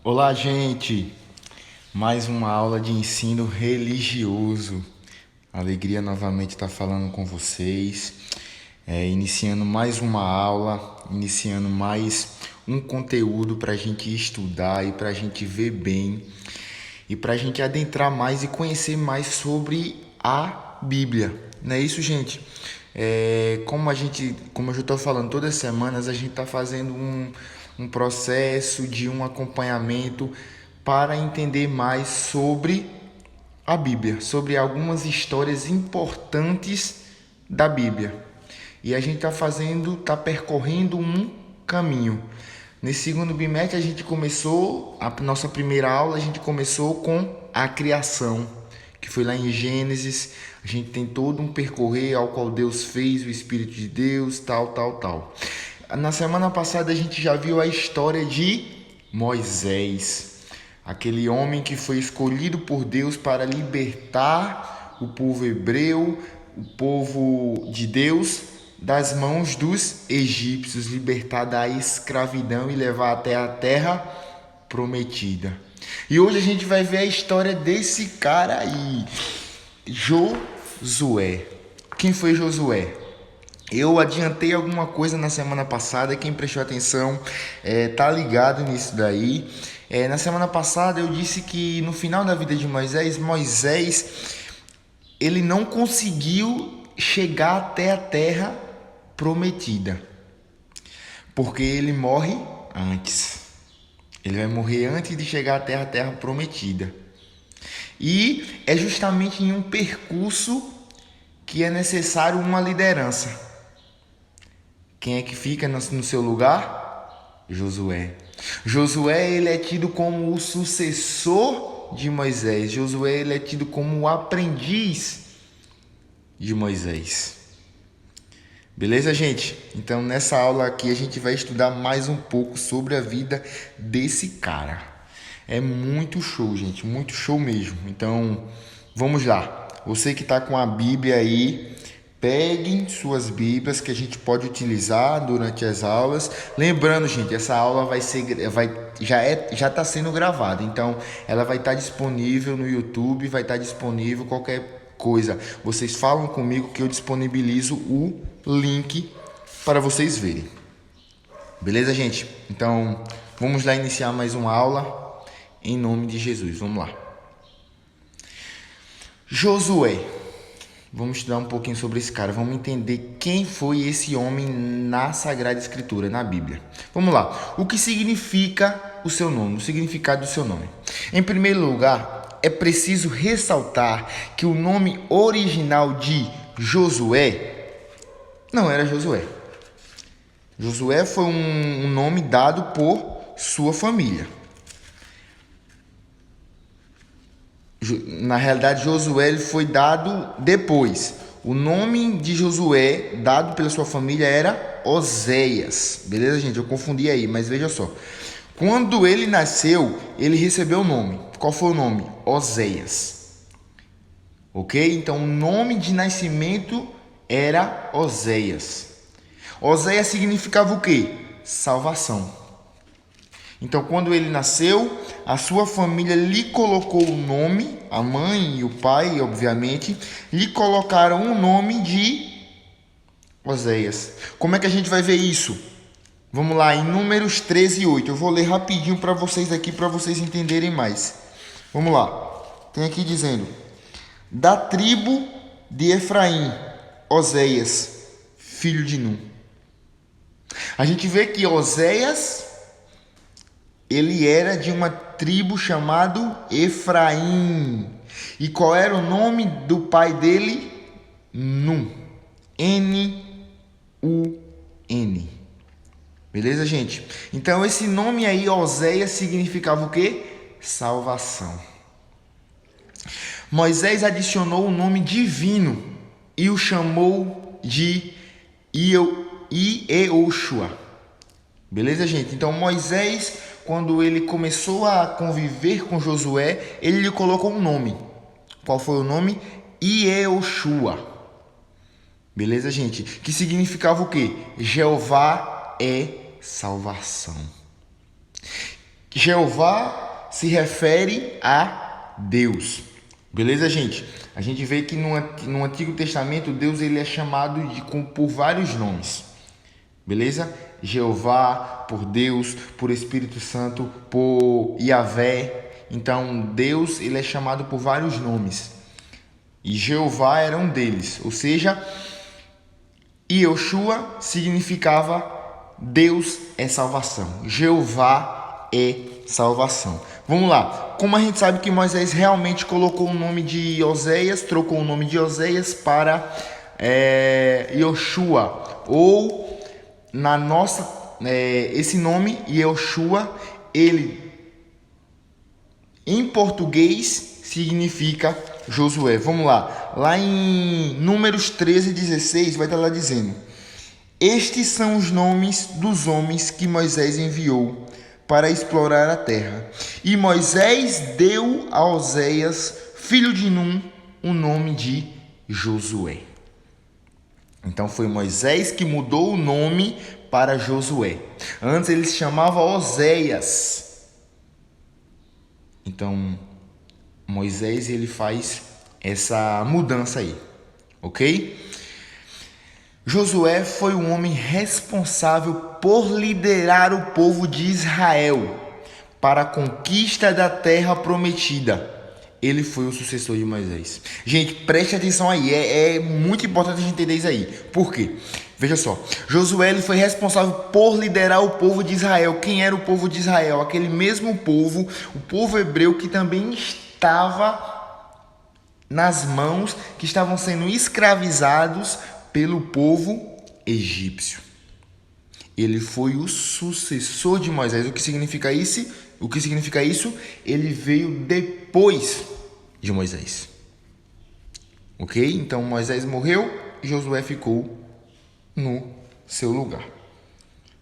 Olá, gente! Mais uma aula de ensino religioso. Alegria novamente estar falando com vocês, iniciando mais uma aula, iniciando mais um conteúdo para a gente estudar e para a gente ver bem e para a gente adentrar mais e conhecer mais sobre a Bíblia. Não é isso, gente? Como eu já estou falando, todas as semanas a gente está fazendo um processo de um acompanhamento para entender mais sobre a Bíblia, sobre algumas histórias importantes da Bíblia. E a gente está percorrendo um caminho. Nesse segundo bimestre a gente começou, a nossa primeira aula a gente começou com a criação, que foi lá em Gênesis. A gente tem todo um percorrer ao qual Deus fez, o Espírito de Deus, tal. Na semana passada a gente já viu a história de Moisés, aquele homem que foi escolhido por Deus para libertar o povo hebreu, o povo de Deus, das mãos dos egípcios, libertar da escravidão e levar até a terra prometida. E hoje a gente vai ver a história desse cara aí, Josué. Quem foi Josué? Eu adiantei alguma coisa na semana passada, quem prestou atenção tá ligado nisso daí. Na semana passada eu disse que no final da vida de Moisés ele não conseguiu chegar até a terra prometida, porque ele morre antes. Ele vai morrer antes de chegar até a terra prometida. E é justamente em um percurso que é necessário uma liderança. Quem é que fica no seu lugar? Josué. Josué ele é tido como o sucessor de Moisés. Josué ele é tido como o aprendiz de Moisés. Beleza, gente? Então, nessa aula aqui, a gente vai estudar mais um pouco sobre a vida desse cara. É muito show, gente. Muito show mesmo. Então, vamos lá. Você que está com a Bíblia aí, peguem suas Bíblias que a gente pode utilizar durante as aulas. Lembrando, gente, essa aula já está sendo gravada. Então, ela vai estar disponível no YouTube, vai estar disponível qualquer coisa. Vocês falam comigo que eu disponibilizo o link para vocês verem. Beleza, gente? Então, vamos lá iniciar mais uma aula em nome de Jesus. Vamos lá. Josué. Vamos estudar um pouquinho sobre esse cara. Vamos entender quem foi esse homem na Sagrada Escritura, na Bíblia. Vamos lá. O que significa o seu nome? O significado do seu nome. Em primeiro lugar, é preciso ressaltar que o nome original de Josué não era Josué. Josué foi um nome dado por sua família. Na realidade, Josué ele foi dado depois. O nome de Josué, dado pela sua família, era Oséias. Beleza, gente? Eu confundi aí, mas veja só. Quando ele nasceu, ele recebeu o nome. Qual foi o nome? Oséias. Ok? Então, o nome de nascimento era Oséias. Oséias significava o quê? Salvação. Então, quando ele nasceu, a sua família lhe colocou o nome, a mãe e o pai, obviamente, lhe colocaram o nome de Oséias. Como é que a gente vai ver isso? Vamos lá, em Números 13:8. Eu vou ler rapidinho para vocês aqui, para vocês entenderem mais. Vamos lá. Tem aqui dizendo: da tribo de Efraim, Oséias, filho de Num. A gente vê que Oséias ele era de uma tribo chamado Efraim. E qual era o nome do pai dele? Num. N-U-N. Beleza, gente? Então, esse nome aí, Oséias, significava o quê? Salvação. Moisés adicionou o nome divino e o chamou de Iehoshua. Beleza, gente? Então, Moisés, quando ele começou a conviver com Josué, ele lhe colocou um nome. Qual foi o nome? Iehoshua. Beleza, gente? Que significava o quê? Jeová é salvação. Jeová se refere a Deus. Beleza, gente? A gente vê que no Antigo Testamento, Deus ele é chamado por vários nomes. Beleza? Jeová, por Deus, por Espírito Santo, por Yahvé. Então, Deus ele é chamado por vários nomes. E Jeová era um deles. Ou seja, Yeshua significava Deus é salvação. Jeová é salvação. Vamos lá. Como a gente sabe que Moisés realmente colocou o nome de Oséias, trocou o nome de Oséias para Yeshua. Ou na nossa, esse nome, Yeshua, ele em português significa Josué. Vamos lá. Lá em Números 13:16 vai estar lá dizendo: estes são os nomes dos homens que Moisés enviou para explorar a terra. E Moisés deu a Oséias, filho de Num, o nome de Josué. Então foi Moisés que mudou o nome para Josué. Antes ele se chamava Oséias. Então Moisés ele faz essa mudança aí, ok? Josué foi o homem responsável por liderar o povo de Israel para a conquista da terra prometida. Ele foi o sucessor de Moisés. Gente, preste atenção aí, é muito importante a gente entender isso aí. Por quê? Veja só, Josué ele foi responsável por liderar o povo de Israel. Quem era o povo de Israel? Aquele mesmo povo, o povo hebreu que também estava nas mãos, que estavam sendo escravizados pelo povo egípcio. Ele foi o sucessor de Moisés. O que significa isso? Ele veio depois de Moisés. Ok? Então Moisés morreu e Josué ficou no seu lugar.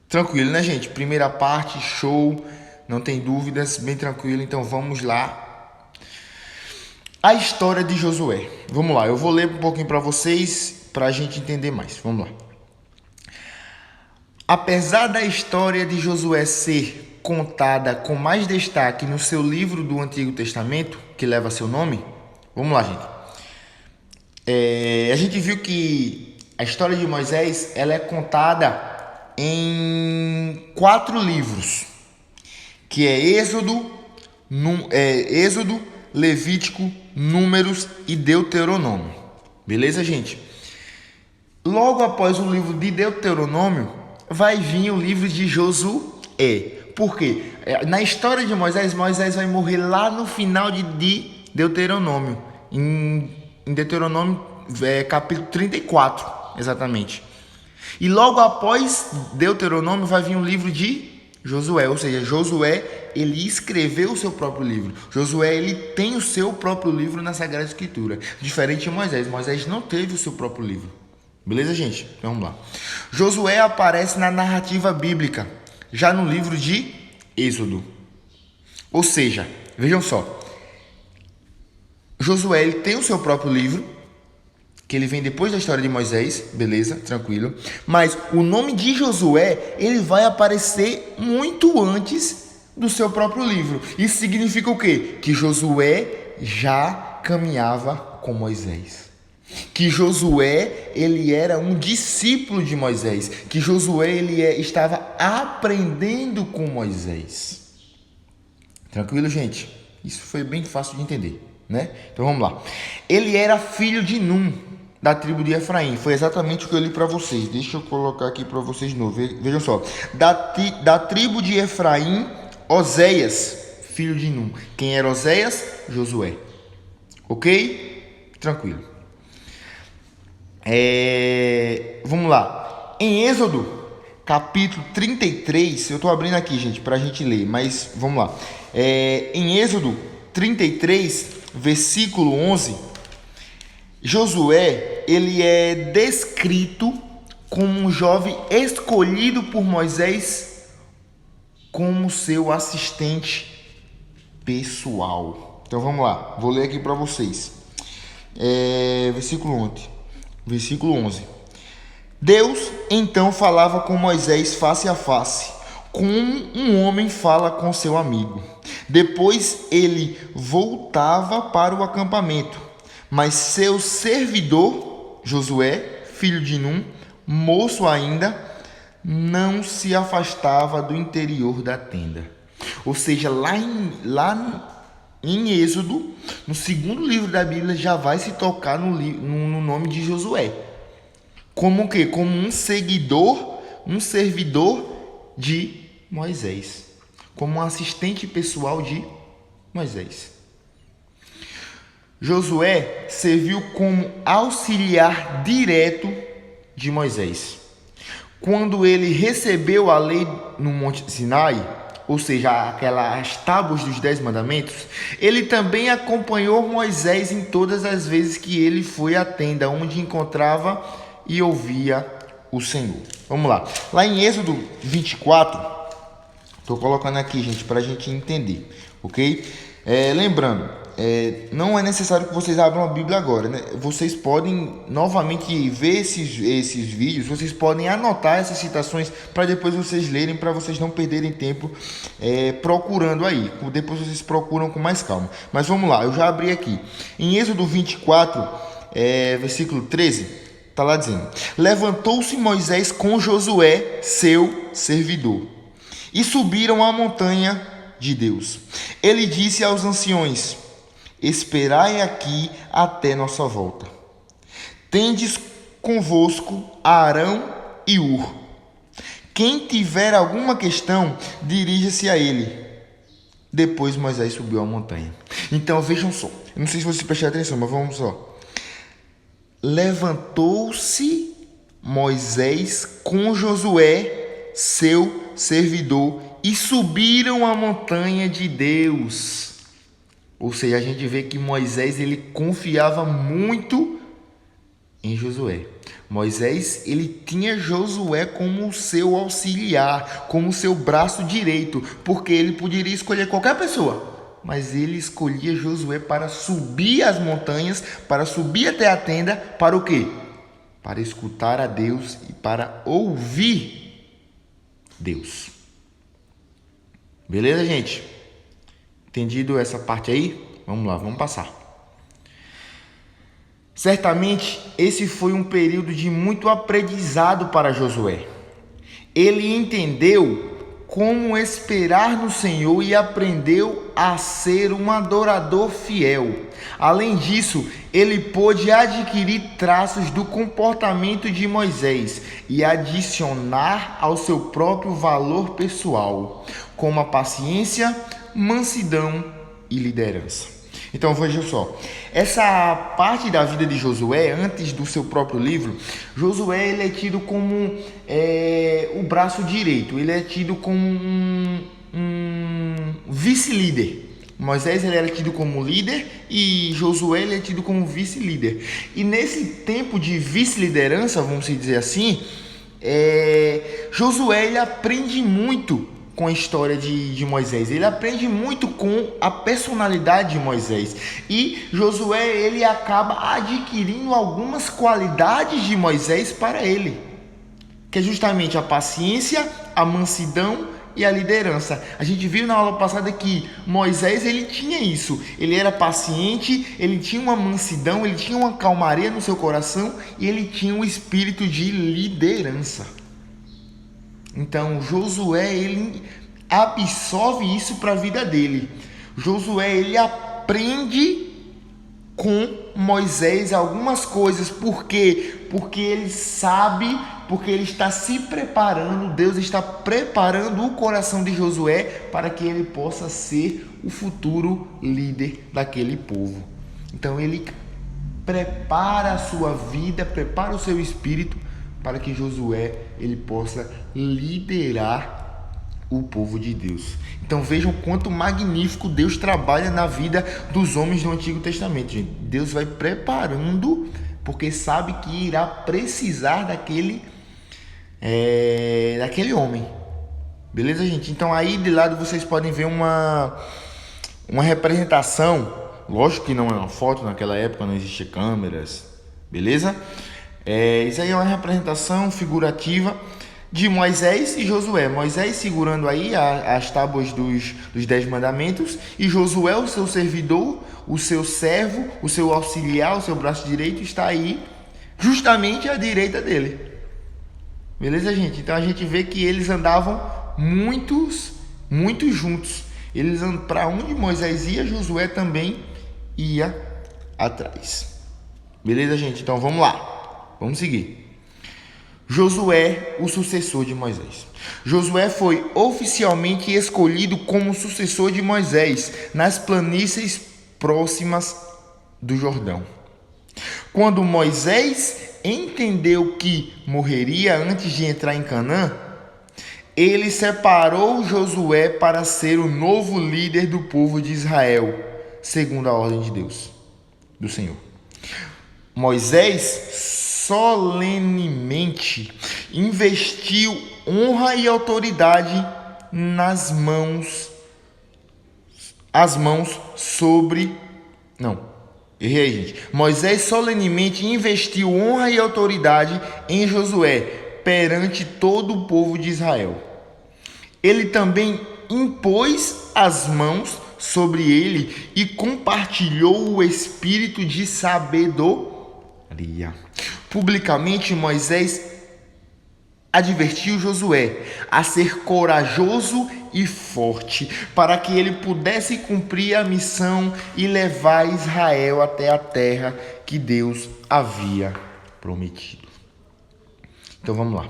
Tranquilo, né, gente? Primeira parte, show. Não tem dúvidas, bem tranquilo. Então vamos lá. A história de Josué. Vamos lá, eu vou ler um pouquinho para vocês, para a gente entender mais. Vamos lá. Apesar da história de Josué ser contada com mais destaque no seu livro do Antigo Testamento, que leva seu nome, vamos lá, gente. A gente viu que a história de Moisés ela é contada em 4 livros, que é Êxodo, Levítico, Números e Deuteronômio. Beleza, gente? Logo após o livro de Deuteronômio, vai vir o livro de Josué. Por quê? Na história de Moisés, Moisés vai morrer lá no final de Deuteronômio. Em Deuteronômio, capítulo 34, exatamente. E logo após Deuteronômio, vai vir o livro de Josué. Ou seja, Josué, ele escreveu o seu próprio livro. Josué, ele tem o seu próprio livro na Sagrada Escritura. Diferente de Moisés. Moisés não teve o seu próprio livro. Beleza, gente? Então vamos lá. Josué aparece na narrativa bíblica, já no livro de Êxodo. Ou seja, vejam só. Josué ele tem o seu próprio livro, que ele vem depois da história de Moisés, beleza, tranquilo. Mas o nome de Josué, ele vai aparecer muito antes do seu próprio livro. Isso significa o quê? Que Josué já caminhava com Moisés. Que Josué, ele era um discípulo de Moisés. Que Josué, ele estava aprendendo com Moisés. Tranquilo, gente? Isso foi bem fácil de entender, né? Então vamos lá. Ele era filho de Num, da tribo de Efraim. Foi exatamente o que eu li para vocês. Deixa eu colocar aqui para vocês de novo. Vejam só. Da tribo de Efraim, Oséias, filho de Num. Quem era Oséias? Josué. Ok? Tranquilo. Vamos lá. Em Êxodo, capítulo 33, eu estou abrindo aqui, gente, para a gente ler, mas vamos lá. Em Êxodo 33, versículo 11, Josué, ele é descrito como um jovem escolhido por Moisés como seu assistente pessoal. Então vamos lá, vou ler aqui para vocês. Versículo 11. Deus então falava com Moisés face a face, como um homem fala com seu amigo. Depois ele voltava para o acampamento, mas seu servidor, Josué, filho de Num, moço ainda, não se afastava do interior da tenda. Ou seja, lá em Êxodo, no segundo livro da Bíblia, já vai se tocar no nome de Josué. Como o quê? Como um seguidor, um servidor de Moisés. Como um assistente pessoal de Moisés. Josué serviu como auxiliar direto de Moisés. Quando ele recebeu a lei no Monte Sinai, ou seja, as tábuas dos 10 mandamentos, ele também acompanhou Moisés em todas as vezes que ele foi à tenda, onde encontrava e ouvia o Senhor. Vamos lá. Lá em Êxodo 24, estou colocando aqui, gente, para a gente entender, ok? Lembrando, não é necessário que vocês abram a Bíblia agora, né? Vocês podem novamente ver esses vídeos, vocês podem anotar essas citações para depois vocês lerem, para vocês não perderem tempo procurando aí. Depois vocês procuram com mais calma. Mas vamos lá, eu já abri aqui. Em Êxodo 24, versículo 13, está lá dizendo: levantou-se Moisés com Josué, seu servidor, e subiram a montanha de Deus. Ele disse aos anciões: esperai aqui até nossa volta. Tendes convosco Arão e Hur. Quem tiver alguma questão, dirija-se a ele. Depois Moisés subiu a montanha. Então vejam só, eu não sei se vocês prestaram atenção, mas vamos só. Levantou-se Moisés com Josué, seu servidor, e subiram a montanha de Deus. Ou seja, a gente vê que Moisés ele confiava muito em Josué. Moisés ele tinha Josué como seu auxiliar, como seu braço direito, porque ele poderia escolher qualquer pessoa, mas ele escolhia Josué para subir as montanhas, para subir até a tenda, para o quê? Para escutar a Deus e para ouvir Deus. Beleza, gente? Entendido essa parte aí? Vamos lá, vamos passar. Certamente, esse foi um período de muito aprendizado para Josué. Ele entendeu como esperar no Senhor e aprendeu a ser um adorador fiel. Além disso, ele pôde adquirir traços do comportamento de Moisés e adicionar ao seu próprio valor pessoal, como a paciência, mansidão e liderança. Então veja só, essa parte da vida de Josué, antes do seu próprio livro, Josué ele é tido como o braço direito, ele é tido como um vice-líder. Moisés ele era tido como líder e Josué ele é tido como vice-líder. E nesse tempo de vice-liderança, vamos dizer assim, Josué ele aprende muito com a história de Moisés. Ele aprende muito com a personalidade de Moisés. E Josué ele acaba adquirindo algumas qualidades de Moisés para ele, que é justamente a paciência, a mansidão e a liderança. A gente viu na aula passada que Moisés ele tinha isso. Ele era paciente, ele tinha uma mansidão, ele tinha uma calmaria no seu coração e ele tinha um espírito de liderança. Então Josué ele absorve isso para a vida dele. Josué ele aprende com Moisés algumas coisas. Por quê? Porque ele sabe, porque ele está se preparando, Deus está preparando o coração de Josué para que ele possa ser o futuro líder daquele povo. Então ele prepara a sua vida, prepara o seu espírito para que Josué ele possa liderar o povo de Deus. Então vejam quanto magnífico Deus trabalha na vida dos homens do Antigo Testamento, gente. Deus vai preparando porque sabe que irá precisar daquele homem. Beleza, gente? Então aí de lado vocês podem ver uma representação. Lógico que não é uma foto, naquela época não existia câmeras, beleza? Isso aí é uma representação figurativa de Moisés e Josué. Moisés segurando aí as tábuas dos 10 mandamentos, e Josué, o seu servidor, o seu servo, o seu auxiliar, o seu braço direito, está aí justamente à direita dele. Beleza, gente? Então a gente vê que eles andavam muito juntos. Eles, para onde Moisés ia, Josué também ia atrás. Beleza, gente? Então vamos lá. Vamos seguir. Josué, o sucessor de Moisés. Josué foi oficialmente escolhido como sucessor de Moisés nas planícies próximas do Jordão. Quando Moisés entendeu que morreria antes de entrar em Canaã, ele separou Josué para ser o novo líder do povo de Israel, segundo a ordem de Deus, do Senhor. Moisés solenemente investiu honra e autoridade Moisés solenemente investiu honra e autoridade em Josué perante todo o povo de Israel. Ele também impôs as mãos sobre ele e compartilhou o espírito de sabedoria. Publicamente, Moisés advertiu Josué a ser corajoso e forte, para que ele pudesse cumprir a missão e levar Israel até a terra que Deus havia prometido. Então vamos lá.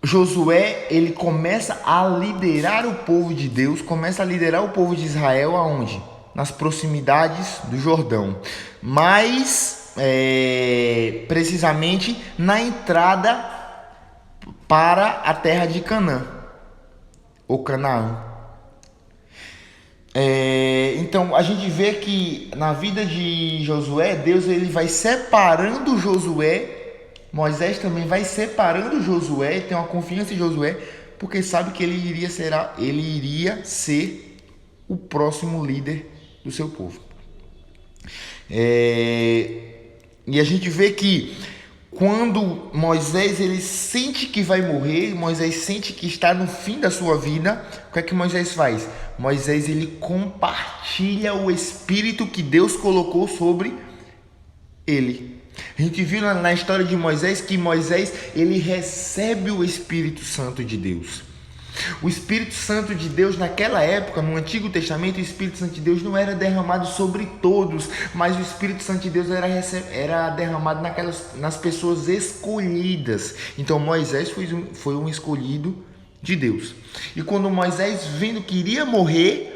Josué, ele começa a liderar o povo de Deus, começa a liderar o povo de Israel aonde? Nas proximidades do Jordão, mas precisamente na entrada para a terra de Canaã, ou Canaã. Então a gente vê que na vida de Josué, Deus ele vai separando Josué. Moisés também vai separando Josué, tem uma confiança em Josué, porque sabe que ele iria ser o próximo líder do seu povo. E a gente vê que quando Moisés ele sente que vai morrer, Moisés sente que está no fim da sua vida, o que é que Moisés faz? Moisés ele compartilha o espírito que Deus colocou sobre ele. A gente viu na história de Moisés que Moisés ele recebe o Espírito Santo de Deus. O Espírito Santo de Deus naquela época, no Antigo Testamento, o Espírito Santo de Deus não era derramado sobre todos, mas o Espírito Santo de Deus era derramado nas pessoas escolhidas. Então Moisés foi um escolhido de Deus. E quando Moisés, vendo que iria morrer,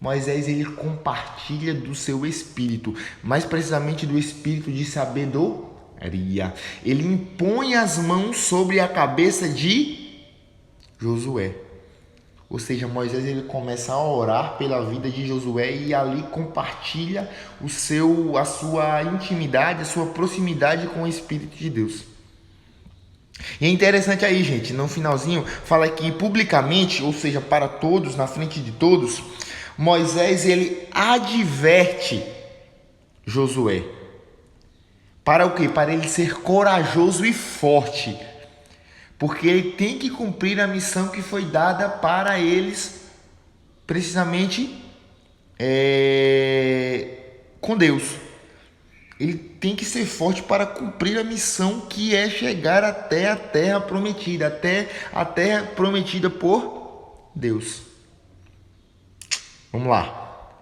Moisés ele compartilha do seu espírito, mais precisamente do espírito de sabedoria. Ele impõe as mãos sobre a cabeça de Josué. Ou seja, Moisés ele começa a orar pela vida de Josué e ali compartilha a sua intimidade, a sua proximidade com o Espírito de Deus. E é interessante aí, gente, no finalzinho fala que publicamente, ou seja, para todos, na frente de todos, Moisés ele adverte Josué. Para o quê? Para ele ser corajoso e forte. Porque ele tem que cumprir a missão que foi dada para eles, precisamente com Deus. Ele tem que ser forte para cumprir a missão que é chegar até a terra prometida, até a terra prometida por Deus. Vamos lá.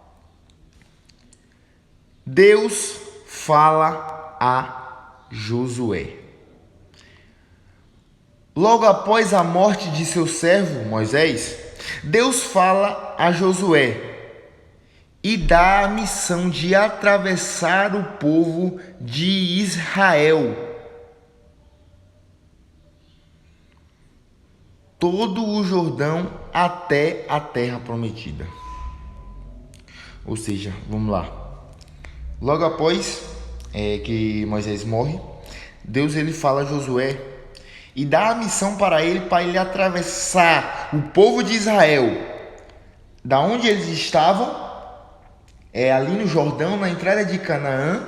Deus fala a Josué. Logo após a morte de seu servo Moisés, Deus fala a Josué e dá a missão de atravessar o povo de Israel todo o Jordão até a terra prometida. Ou seja, vamos lá. Logo após que Moisés morre, Deus ele fala a Josué e dá a missão para ele atravessar o povo de Israel, da onde eles estavam, ali no Jordão, na entrada de Canaã,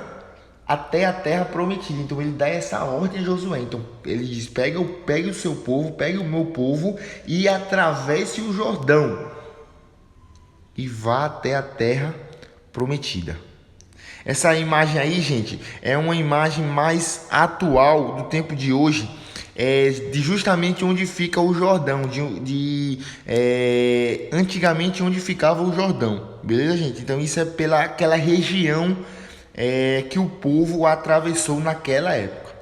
até a terra prometida. Então ele dá essa ordem a Josué. Então ele diz: pegue o seu povo, pegue o meu povo e atravesse o Jordão e vá até a terra prometida. Essa imagem aí, gente, é uma imagem mais atual do tempo de hoje, de justamente onde fica o Jordão, antigamente onde ficava o Jordão, beleza, gente? Então isso é pela aquela região que o povo atravessou naquela época.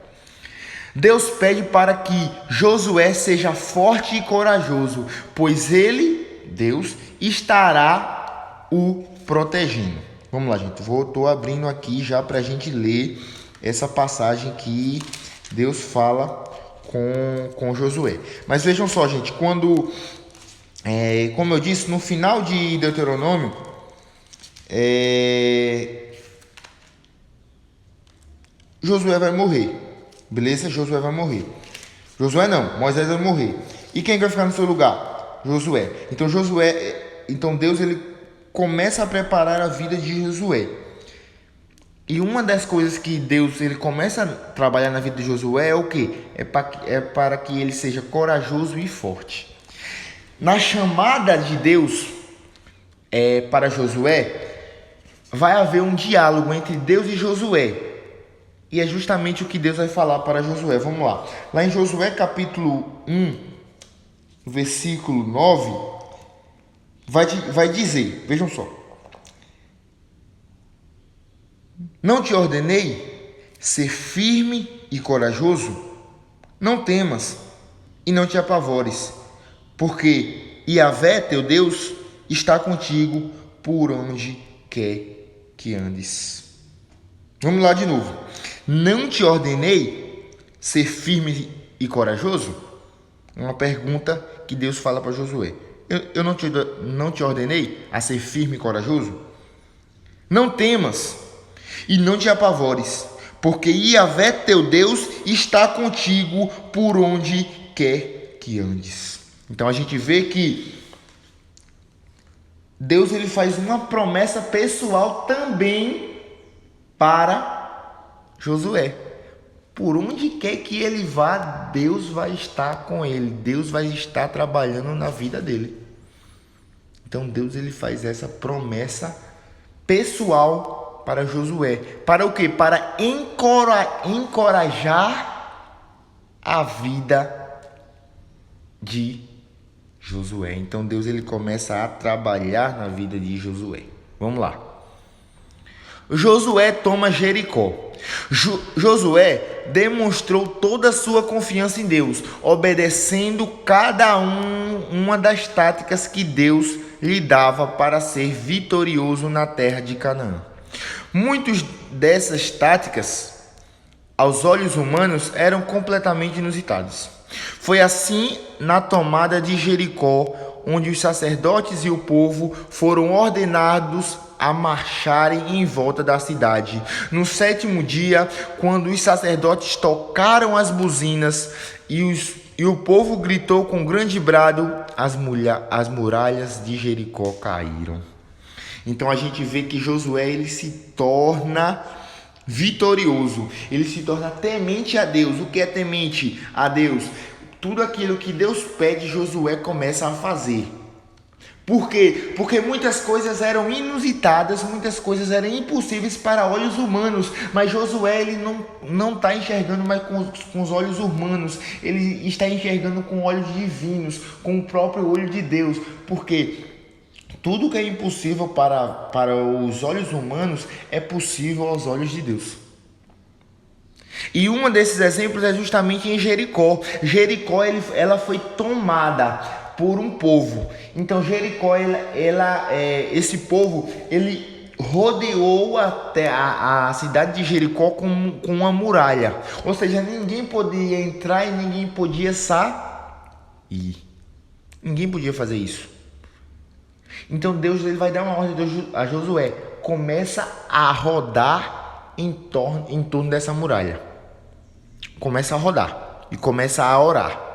Deus pede para que Josué seja forte e corajoso, pois ele, Deus, estará o protegendo. Vamos lá, gente. Estou abrindo aqui já para a gente ler essa passagem que Deus fala com Josué. Mas vejam só, gente. Como eu disse, no final de Deuteronômio, Josué vai morrer. Beleza? Josué vai morrer. Josué não, Moisés vai morrer. E quem vai ficar no seu lugar? Josué. Então Deus ele começa a preparar a vida de Josué. E uma das coisas que Deus ele começa a trabalhar na vida de Josué é o quê? É para que ele seja corajoso e forte. Na chamada de Deus para Josué, vai haver um diálogo entre Deus e Josué. E é justamente o que Deus vai falar para Josué. Vamos lá. Lá em Josué capítulo 1, versículo 9... Vai dizer, vejam só: não te ordenei ser firme e corajoso? Não temas e não te apavores, porque Yahvé, teu Deus, está contigo por onde quer que andes. Vamos lá de novo. Não te ordenei ser firme e corajoso? Uma pergunta que Deus fala para Josué. Eu não te ordenei a ser firme e corajoso? Não temas e não te apavores, porque Yahvé teu Deus está contigo por onde quer que andes. Então a gente vê que Deus ele faz uma promessa pessoal também para Josué. Por onde quer que ele vá, Deus vai estar com ele. Deus vai estar trabalhando na vida dele. Então Deus ele faz essa promessa pessoal para Josué. Para o quê? Para encorajar a vida de Josué. Então Deus ele começa a trabalhar na vida de Josué. Vamos lá. Josué toma Jericó. Josué demonstrou toda a sua confiança em Deus, obedecendo cada uma das táticas que Deus lhe dava para ser vitorioso na terra de Canaã. Muitas dessas táticas, aos olhos humanos, eram completamente inusitadas. Foi assim na tomada de Jericó, onde os sacerdotes e o povo foram ordenados a marcharem em volta da cidade. No 7º dia, quando os sacerdotes tocaram as buzinas e o povo gritou com grande brado, as muralhas de Jericó caíram. Então a gente vê que Josué ele se torna vitorioso, ele se torna temente a Deus. O que é temente a Deus? Tudo aquilo que Deus pede, Josué começa a fazer. Por quê? Porque muitas coisas eram inusitadas, muitas coisas eram impossíveis para olhos humanos, mas Josué ele não está enxergando mais com os olhos humanos, ele está enxergando com olhos divinos, com o próprio olho de Deus, porque tudo que é impossível para os olhos humanos é possível aos olhos de Deus. E um desses exemplos é justamente em Jericó. Jericó ela foi tomada por um povo. Então Jericó, esse povo, ele rodeou até a cidade de Jericó com uma muralha. Ou seja, ninguém podia entrar e ninguém podia sair. Ninguém podia fazer isso. Então Deus ele vai dar uma ordem a Josué. Começa a rodar em torno dessa muralha. Começa a rodar e começa a orar.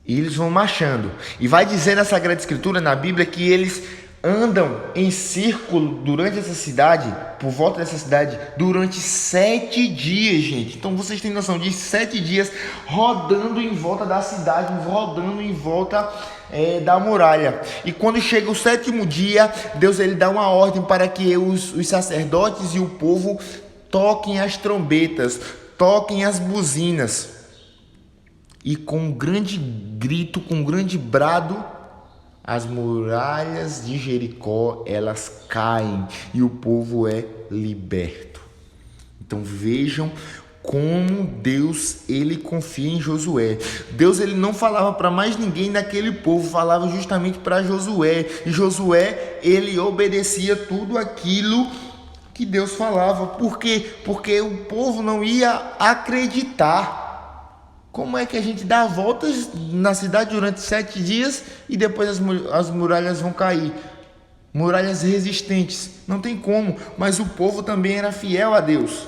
E eles vão marchando. E vai dizer na Sagrada Escritura, na Bíblia, que eles andam em círculo durante essa cidade, por volta dessa cidade, durante 7 dias, gente. Então vocês têm noção de 7 dias rodando em volta da cidade, rodando em volta da muralha. E quando chega o 7º dia, Deus ele dá uma ordem para que os sacerdotes e o povo toquem as trombetas, toquem as buzinas. E com um grande grito, com um grande brado, as muralhas de Jericó, elas caem e o povo é liberto. Então vejam como Deus ele confia em Josué. Deus ele não falava para mais ninguém daquele povo, falava justamente para Josué. E Josué ele obedecia tudo aquilo que Deus falava. Por quê? Porque o povo não ia acreditar. Como é que a gente dá voltas na cidade durante 7 dias e depois as muralhas vão cair? Muralhas resistentes. Não tem como. Mas o povo também era fiel a Deus.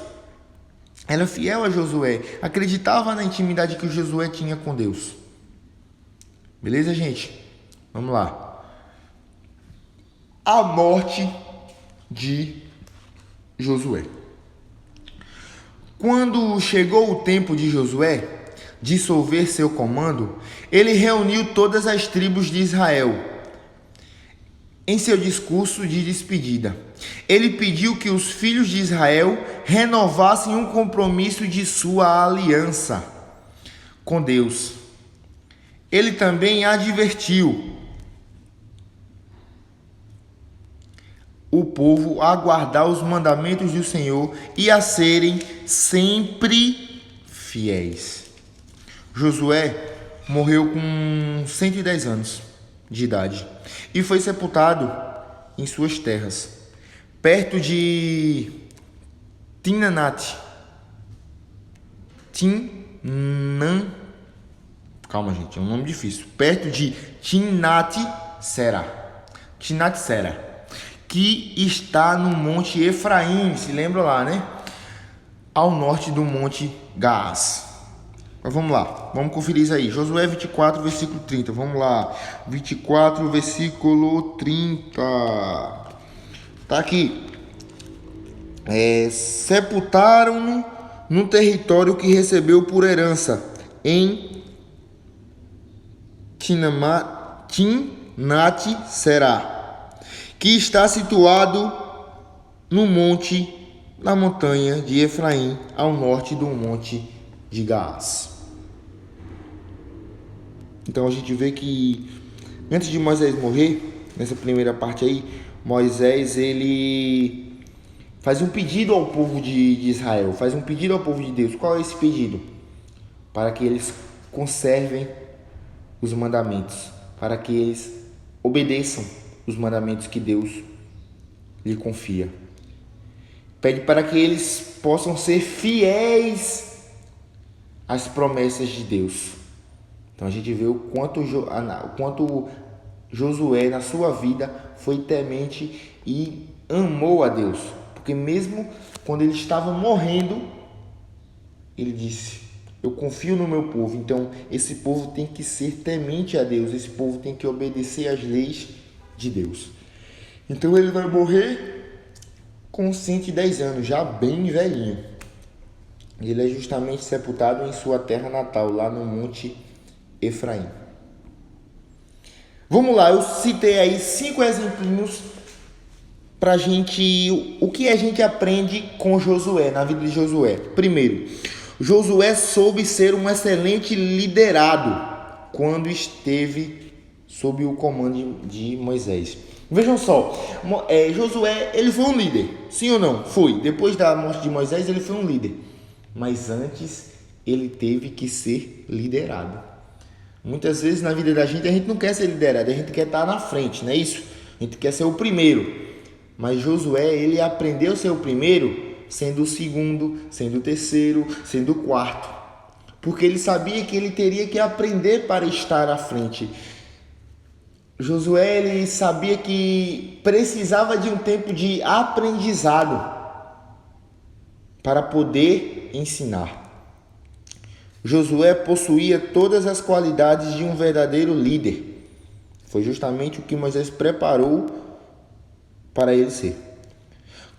Era fiel a Josué. Acreditava na intimidade que o Josué tinha com Deus. Beleza, gente? Vamos lá. A morte de Josué. Quando chegou o tempo de Josué dissolver seu comando, ele reuniu todas as tribos de Israel. Em seu discurso de despedida, ele pediu que os filhos de Israel renovassem um compromisso de sua aliança com Deus. Ele também advertiu o povo a guardar os mandamentos do Senhor e a serem sempre fiéis. Josué morreu com 110 anos de idade e foi sepultado em suas terras, perto de Timnat. Calma, gente, é um nome difícil. Perto de Timnat-Sera, que está no Monte Efraim, se lembra lá, né? Ao norte do Monte Gaás. Mas vamos lá, vamos conferir isso aí. Josué 24, versículo 30. Vamos lá. 24, versículo 30. Tá aqui. Sepultaram-no no território que recebeu por herança, em Timnat-Será, que está situado no na montanha de Efraim, ao norte do Monte de Gaás. Então a gente vê que antes de Moisés morrer, nessa primeira parte aí, Moisés ele faz um pedido ao povo de Israel, faz um pedido ao povo de Deus. Qual é esse pedido? Para que eles conservem os mandamentos, para que eles obedeçam os mandamentos que Deus lhe confia. Pede para que eles possam ser fiéis às promessas de Deus. Então a gente vê o quanto Josué na sua vida foi temente e amou a Deus. Porque mesmo quando ele estava morrendo, ele disse: eu confio no meu povo. Então esse povo tem que ser temente a Deus. Esse povo tem que obedecer às leis de Deus. Então ele vai morrer com 110 anos, já bem velhinho. Ele é justamente sepultado em sua terra natal, lá no Monte Efraim. Vamos lá, eu citei aí 5 exemplinhos pra gente, o que a gente aprende com Josué, na vida de Josué. Primeiro, Josué soube ser um excelente liderado quando esteve sob o comando de Moisés. Vejam só, Josué, ele foi um líder, sim ou não? Foi. Depois da morte de Moisés, ele foi um líder. Mas antes, ele teve que ser liderado. Muitas vezes na vida da gente, a gente não quer ser liderado, a gente quer estar na frente, não é isso? A gente quer ser o primeiro. Mas Josué, ele aprendeu a ser o primeiro, sendo o segundo, sendo o terceiro, sendo o quarto. Porque ele sabia que ele teria que aprender para estar à frente. Josué, ele sabia que precisava de um tempo de aprendizado para poder ensinar. Josué possuía todas as qualidades de um verdadeiro líder. Foi justamente o que Moisés preparou para ele ser.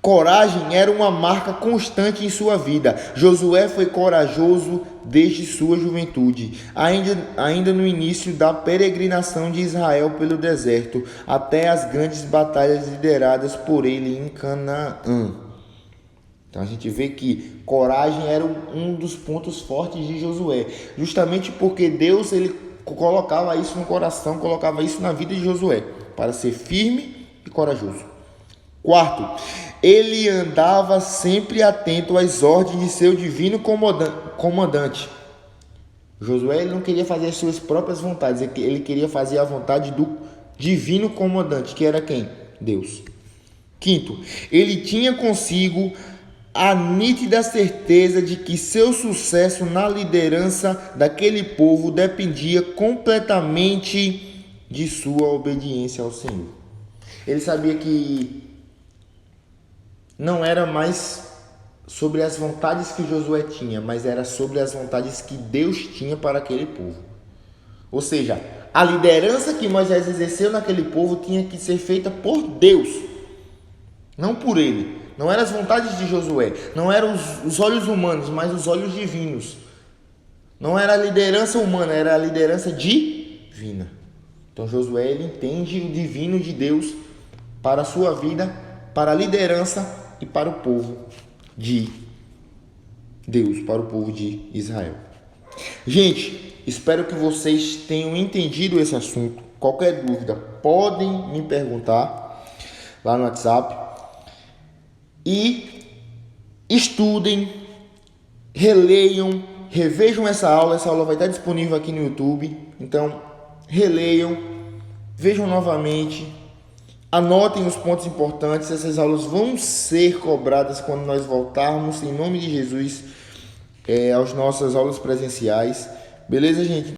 Coragem era uma marca constante em sua vida. Josué foi corajoso desde sua juventude, ainda no início da peregrinação de Israel pelo deserto, até as grandes batalhas lideradas por ele em Canaã. Então a gente vê que coragem era um dos pontos fortes de Josué, justamente porque Deus ele colocava isso no coração, colocava isso na vida de Josué, para ser firme e corajoso. Quarto, ele andava sempre atento às ordens de seu divino comandante. Josué ele não queria fazer as suas próprias vontades, ele queria fazer a vontade do divino comandante, que era quem? Deus. Quinto, ele tinha consigo a nítida certeza de que seu sucesso na liderança daquele povo dependia completamente de sua obediência ao Senhor. Ele sabia que não era mais sobre as vontades que Josué tinha, mas era sobre as vontades que Deus tinha para aquele povo. Ou seja, a liderança que Moisés exerceu naquele povo tinha que ser feita por Deus, não por ele. Não eram as vontades de Josué, não eram os olhos humanos, mas os olhos divinos. Não era a liderança humana, era a liderança divina. Então Josué ele entende o divino de Deus para a sua vida, para a liderança e para o povo de Deus, para o povo de Israel. Gente, espero que vocês tenham entendido esse assunto. Qualquer dúvida, podem me perguntar lá no WhatsApp. E estudem, releiam, revejam essa aula. Essa aula vai estar disponível aqui no YouTube. Então, releiam, vejam novamente. Anotem os pontos importantes, essas aulas vão ser cobradas quando nós voltarmos, em nome de Jesus, às nossas aulas presenciais. Beleza, gente?